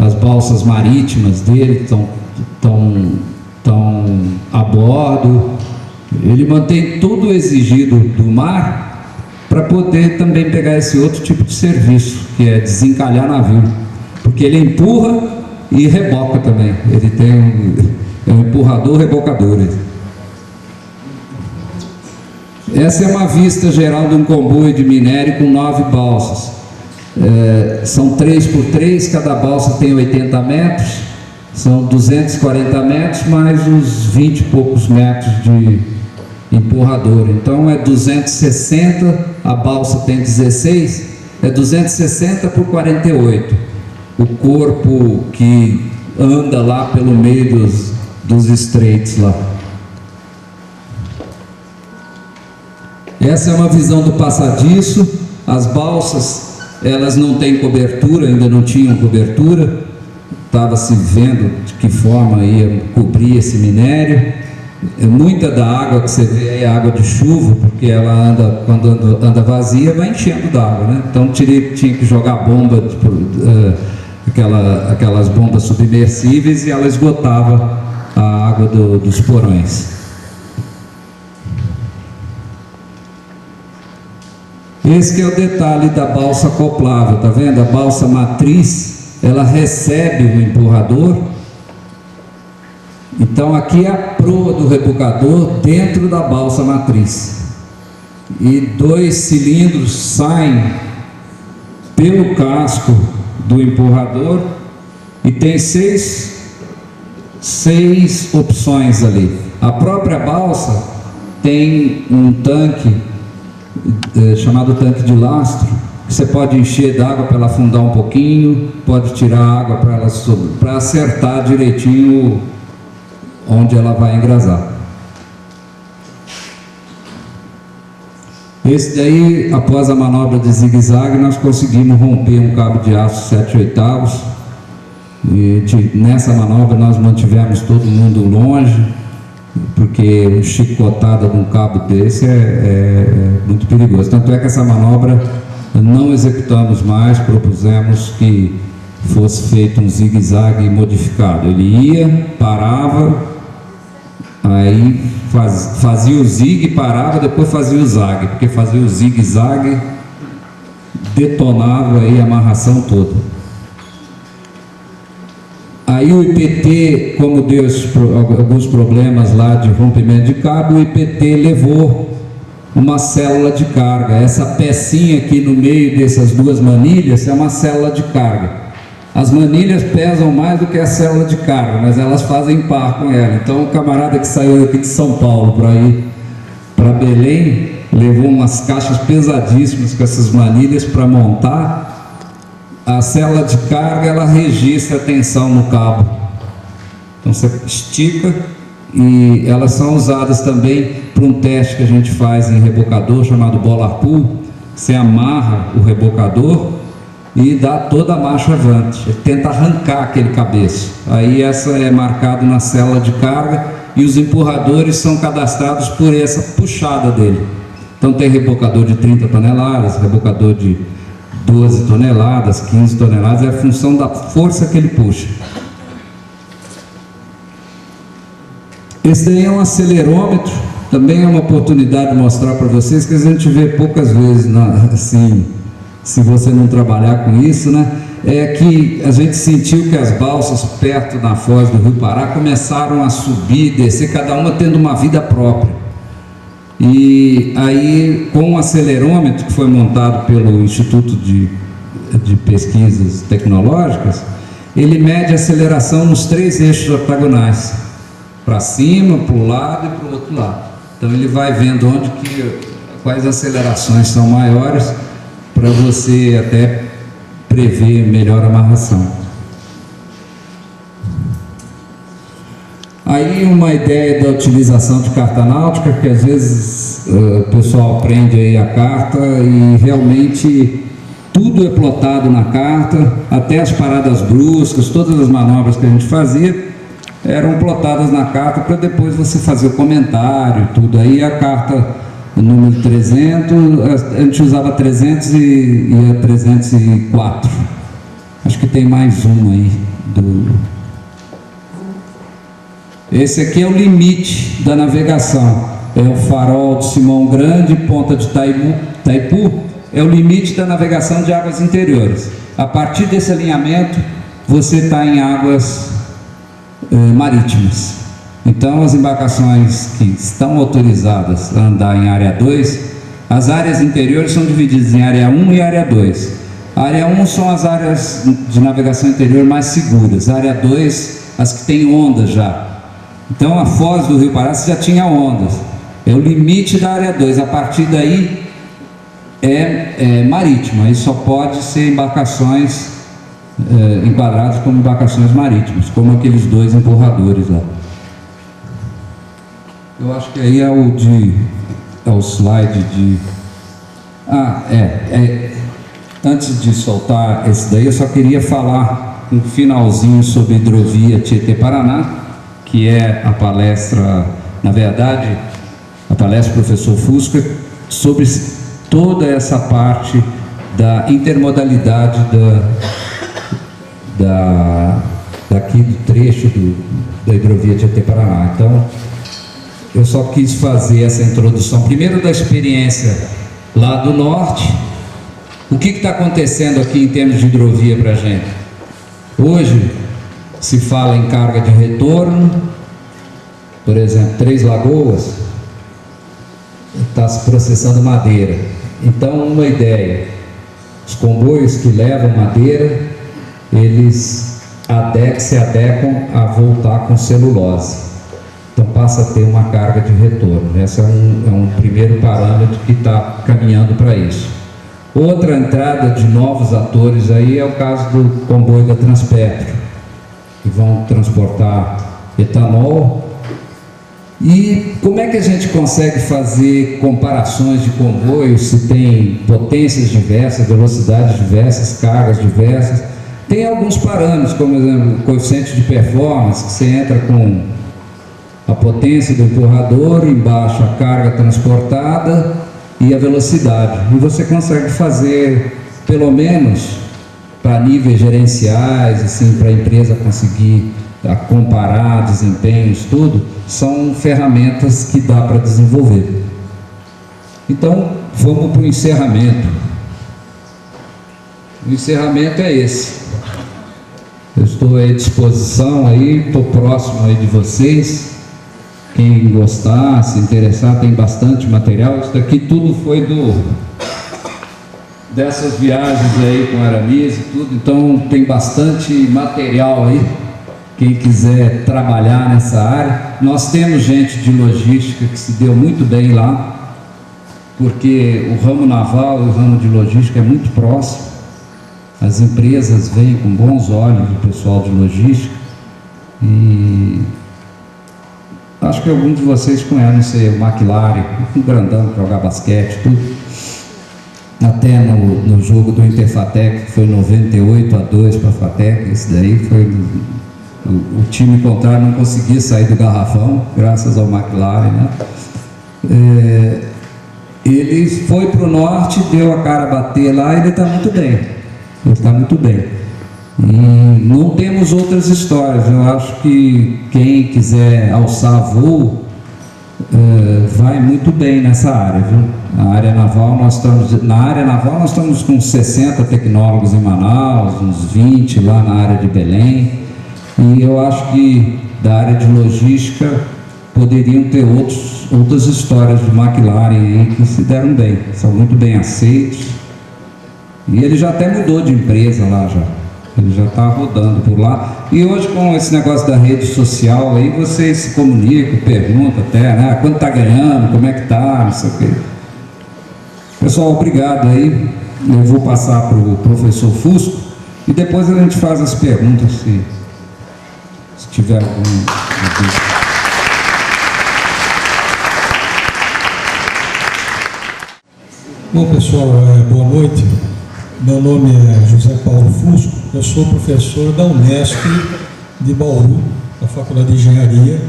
as balsas marítimas dele estão a bordo. Ele mantém tudo exigido do mar para poder também pegar esse outro tipo de serviço, que é desencalhar navio, porque ele empurra e reboca também. Ele tem um empurrador rebocador. Essa é uma vista geral de um comboio de minério com 9 balsas. São 3x3, cada balsa tem 80 metros, são 240 metros, mais uns 20 e poucos metros de empurrador. Então é 260, a balsa tem 16, é 260 por 48. O corpo que anda lá pelo meio dos estreitos lá. Essa é uma visão do passadiço. As balsas, elas não têm cobertura, ainda não tinham cobertura. Estava se vendo de que forma ia cobrir esse minério. Muita da água que você vê aí é água de chuva, porque ela anda, quando anda vazia, vai enchendo d'água, né? Então tinha que jogar bomba, aquelas bombas submersíveis, e ela esgotava a água dos porões. Esse que é o detalhe da balsa acoplável, tá vendo? A balsa matriz, ela recebe o empurrador. Então aqui é a proa do rebocador dentro da balsa matriz. E 2 cilindros saem pelo casco do empurrador e tem seis opções ali. A própria balsa tem um tanque chamado tanque de lastro, que você pode encher d'água para ela afundar um pouquinho, pode tirar água para ela para acertar direitinho onde ela vai engrasar. Esse daí, após a manobra de zigue-zague, nós conseguimos romper um cabo de aço 7/8, e nessa manobra nós mantivemos todo mundo longe, porque chicotada de um cabo desse é muito perigoso. Tanto é que essa manobra não executamos mais, propusemos que fosse feito um zigue-zague modificado. Ele ia, parava, aí fazia o zigue, parava, depois fazia o zague, porque fazia o zigue-zague detonava aí a amarração toda. Aí o IPT, como deu alguns problemas lá de rompimento de cabo, o IPT levou uma célula de carga. Essa pecinha aqui no meio dessas duas manilhas é uma célula de carga. As manilhas pesam mais do que a célula de carga, mas elas fazem par com ela. Então o camarada que saiu aqui de São Paulo para ir para Belém, levou umas caixas pesadíssimas com essas manilhas para montar. A célula de carga, ela registra a tensão no cabo. Então você estica, e elas são usadas também para um teste que a gente faz em rebocador chamado bolar pull. Você amarra o rebocador e dá toda a marcha avante. Ele tenta arrancar aquele cabeço. Aí essa é marcado na célula de carga, e os empurradores são cadastrados por essa puxada dele. Então tem rebocador de 30 toneladas, rebocador de 12 toneladas, 15 toneladas, é a função da força que ele puxa. Esse daí é um acelerômetro, também é uma oportunidade de mostrar para vocês, que a gente vê poucas vezes, assim, se você não trabalhar com isso, né? É que a gente sentiu que as balsas perto da foz do Rio Pará começaram a subir e descer, cada uma tendo uma vida própria. E aí, com o acelerômetro que foi montado pelo Instituto de Pesquisas Tecnológicas, ele mede a aceleração nos 3 eixos ortogonais, para cima, para o lado e para o outro lado. Então ele vai vendo quais acelerações são maiores, para você até prever melhor a amarração. Aí uma ideia da utilização de carta náutica, que às vezes o pessoal aprende aí a carta e realmente tudo é plotado na carta, até as paradas bruscas, todas as manobras que a gente fazia eram plotadas na carta para depois você fazer o comentário, tudo. Aí a carta número 300, a gente usava 300 e a 304. Acho que tem mais um aí. Esse aqui é o limite da navegação. É o farol de Simão Grande, Ponta de Itaipu, é o limite da navegação de águas interiores. A partir desse alinhamento, você está em águas marítimas. Então, as embarcações que estão autorizadas a andar em área 2, as áreas interiores são divididas em área 1 e área 2. A área 1 são as áreas de navegação interior mais seguras. A área 2, as que têm ondas já. Então, a foz do Rio Pará já tinha ondas. É o limite da área 2. A partir daí é marítima. Aí só pode ser embarcações enquadradas como embarcações marítimas, como aqueles 2 empurradores lá. Eu acho que aí é o slide de... Antes de soltar esse daí, eu só queria falar um finalzinho sobre hidrovia Tietê-Paraná, que é a palestra, na verdade, a palestra do professor Fusca, sobre toda essa parte da intermodalidade daqui do trecho da hidrovia Tietê-Paraná. Então, eu só quis fazer essa introdução, primeiro da experiência lá do norte. O que está acontecendo aqui em termos de hidrovia para a gente? Hoje se fala em carga de retorno, por exemplo, Três Lagoas está se processando madeira. Então, uma ideia: os comboios que levam madeira, eles se adequam a voltar com celulose. Então passa a ter uma carga de retorno. Esse é um primeiro parâmetro que está caminhando para isso. Outra entrada de novos atores aí é o caso do comboio da Transpetro, que vão transportar etanol. E como é que a gente consegue fazer comparações de comboios se tem potências diversas, velocidades diversas, cargas diversas? Tem alguns parâmetros, como por exemplo, o coeficiente de performance, que você entra com a potência do empurrador, embaixo a carga transportada e a velocidade. E você consegue fazer, pelo menos para níveis gerenciais, assim, para a empresa conseguir comparar desempenhos, tudo, são ferramentas que dá para desenvolver. Então, vamos para o encerramento. O encerramento é esse. Eu estou à disposição aí, estou próximo aí de vocês. Quem gostar, se interessar, tem bastante material. Isso daqui tudo foi dessas viagens aí com Aramis e tudo. Então tem bastante material aí. Quem quiser trabalhar nessa área. Nós temos gente de logística que se deu muito bem lá, porque o ramo naval e o ramo de logística é muito próximo. As empresas veem com bons olhos o pessoal de logística. E acho que algum de vocês conhece, não sei, o McLaren, um grandão para jogar basquete, tudo. Até no jogo do Interfatec, que foi 98-2 para a Fatec, esse daí foi... O time contrário não conseguia sair do garrafão, graças ao McLaren, né? Ele foi para o norte, deu a cara a bater lá e ele está muito bem. Ele está muito bem. E não temos outras histórias. Eu acho que quem quiser alçar voo vai muito bem nessa área, viu? Na área naval nós estamos com 60 tecnólogos em Manaus, uns 20 lá na área de Belém. E eu acho que da área de logística poderiam ter outras histórias de McLaren aí que se deram bem, são muito bem aceitos. E ele já até mudou de empresa lá já. Ele já está rodando por lá. E hoje, com esse negócio da rede social, aí vocês se comunicam, perguntam até, né? Quanto está ganhando, como é que está, não sei o quê. Pessoal, obrigado aí. Eu vou passar para o professor Fusco e depois a gente faz as perguntas, se tiver algum. Bom, pessoal, boa noite. Meu nome é José Paulo Fusco, eu sou professor da Unesp de Bauru, da Faculdade de Engenharia.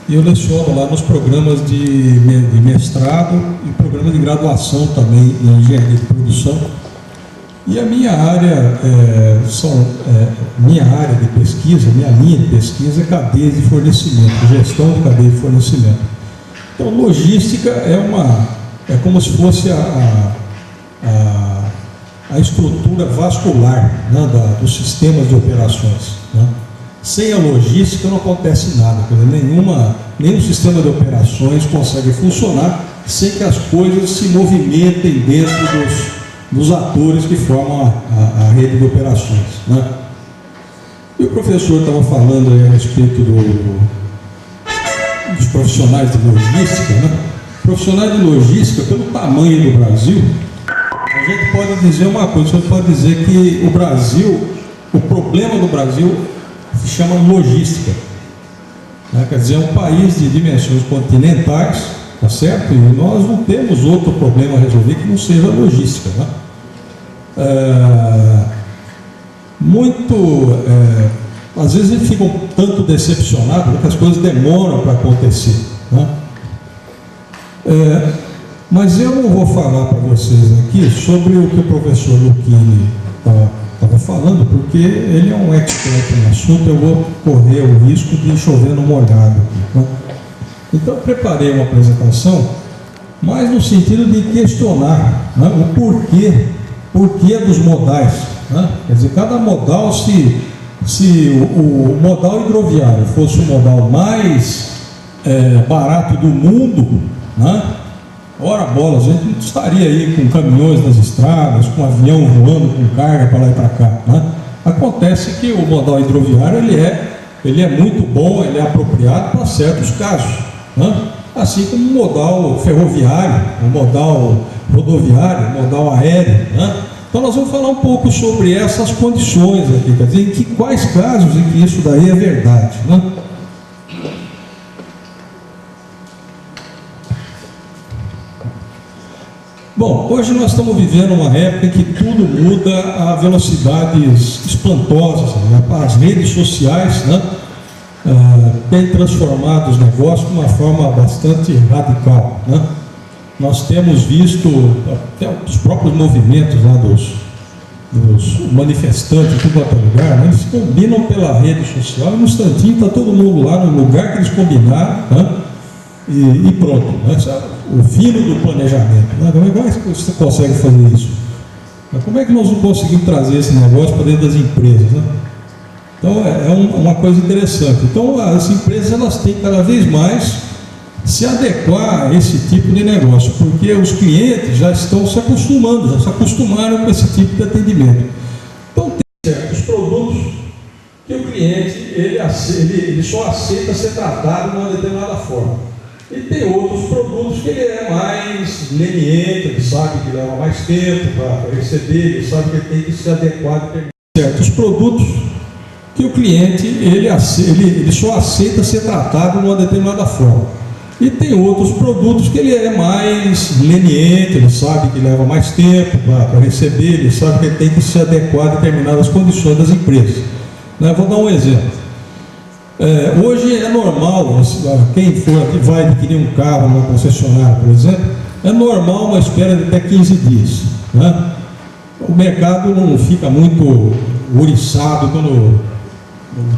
Eu leciono lá nos programas de mestrado e programa de graduação também em Engenharia de Produção. E a minha área, minha área de pesquisa, minha linha de pesquisa é cadeia de fornecimento, gestão de cadeia de fornecimento. Então, logística é como se fosse a estrutura vascular, né, dos sistemas de operações, né? Sem a logística não acontece nada, quer dizer, nenhum sistema de operações consegue funcionar sem que as coisas se movimentem dentro dos atores que formam a rede de operações, né? E o professor estava falando aí a respeito dos profissionais de logística, né? Profissionais de logística, pelo tamanho do Brasil, a gente pode dizer uma coisa, você pode dizer que o problema do Brasil se chama logística, né? Quer dizer, é um país de dimensões continentais, tá certo? E nós não temos outro problema a resolver que não seja a logística, né? Às vezes a gente fica um tanto decepcionado porque as coisas demoram para acontecer, né? Mas eu não vou falar para vocês aqui sobre o que o professor Lucchini estava falando, porque ele é um expert no assunto, eu vou correr o risco de chover no molhado aqui, né? Então eu preparei uma apresentação, mas no sentido de questionar, né, o porquê dos modais, né? Quer dizer, cada modal, se o modal hidroviário fosse o modal mais barato do mundo, né? Ora bola, a gente não estaria aí com caminhões nas estradas, com avião voando com carga para lá e para cá, né? Acontece que o modal hidroviário ele é muito bom, ele é apropriado para certos casos, né? Assim como o modal ferroviário, o modal rodoviário, o modal aéreo, né? Então nós vamos falar um pouco sobre essas condições aqui, quer dizer, quais casos em que isso daí é verdade, né? Bom, hoje nós estamos vivendo uma época em que tudo muda a velocidades espantosas, né? As redes sociais, né, têm transformado os negócios de uma forma bastante radical, né? Nós temos visto até os próprios movimentos lá dos manifestantes em tudo quanto é lugar, né? Eles combinam pela rede social e no instantinho está todo mundo lá no lugar que eles combinaram, né? E pronto, né? O fino do planejamento, né? Como é que você consegue fazer isso? Mas como é que nós não conseguimos trazer esse negócio para dentro das empresas, né? Então uma coisa interessante. Então as empresas elas têm cada vez mais se adequar a esse tipo de negócio, porque os clientes já estão se acostumando, já se acostumaram com esse tipo de atendimento. Então tem certos produtos que o cliente ele só aceita ser tratado de uma determinada forma. E tem outros produtos que ele é mais leniente, ele sabe que leva mais tempo para receber, ele sabe que ele tem que se adequar a certos produtos que o cliente ele só aceita ser tratado de uma determinada forma. E tem outros produtos que ele é mais leniente, ele sabe que leva mais tempo para receber, ele sabe que ele tem que se adequar a determinadas condições das empresas, né? Vou dar um exemplo. Hoje é normal, quem vai adquirir um carro numa concessionária, por exemplo, é normal uma espera de até 15 dias, né? O mercado não fica muito ouriçado quando o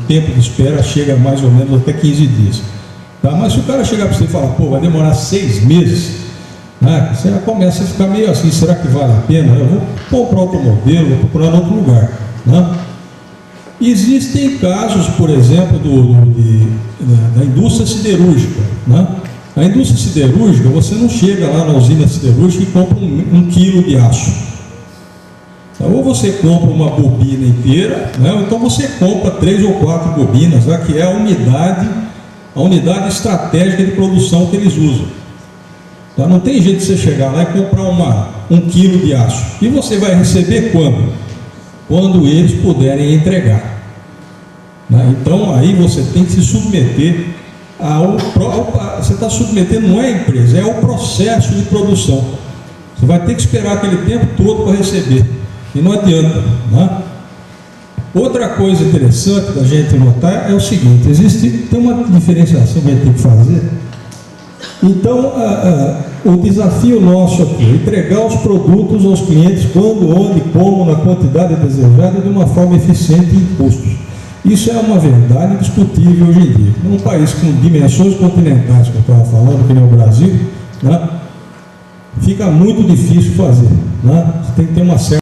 tempo de espera chega mais ou menos até 15 dias. Tá? Mas se o cara chegar para você e falar, pô, vai demorar 6 meses, né? Você já começa a ficar meio assim, será que vale a pena? Eu vou comprar outro modelo, vou procurar em outro lugar, né? Existem casos, por exemplo, da indústria siderúrgica, né? A indústria siderúrgica, você não chega lá na usina siderúrgica e compra um quilo de aço. Então, ou você compra uma bobina inteira, né? Ou então você compra 3 ou 4 bobinas, né? Que é a unidade estratégica de produção que eles usam. Tá? Não tem jeito de você chegar lá e comprar um quilo de aço. E você vai receber quando? Quando eles puderem entregar, né? Então aí você tem que se submeter você está submetendo, não é a empresa, é o processo de produção. Você vai ter que esperar aquele tempo todo para receber, e não adianta, né? Outra coisa interessante da gente notar é o seguinte: tem uma diferenciação que a gente tem que fazer. Então o desafio nosso aqui é entregar os produtos aos clientes quando, onde, como, na quantidade desejada, de uma forma eficiente em custos. Isso é uma verdade indiscutível hoje em dia. Num país com dimensões continentais, que eu estava falando, que nem o Brasil, né, fica muito difícil fazer. Né? Você tem que ter uma certa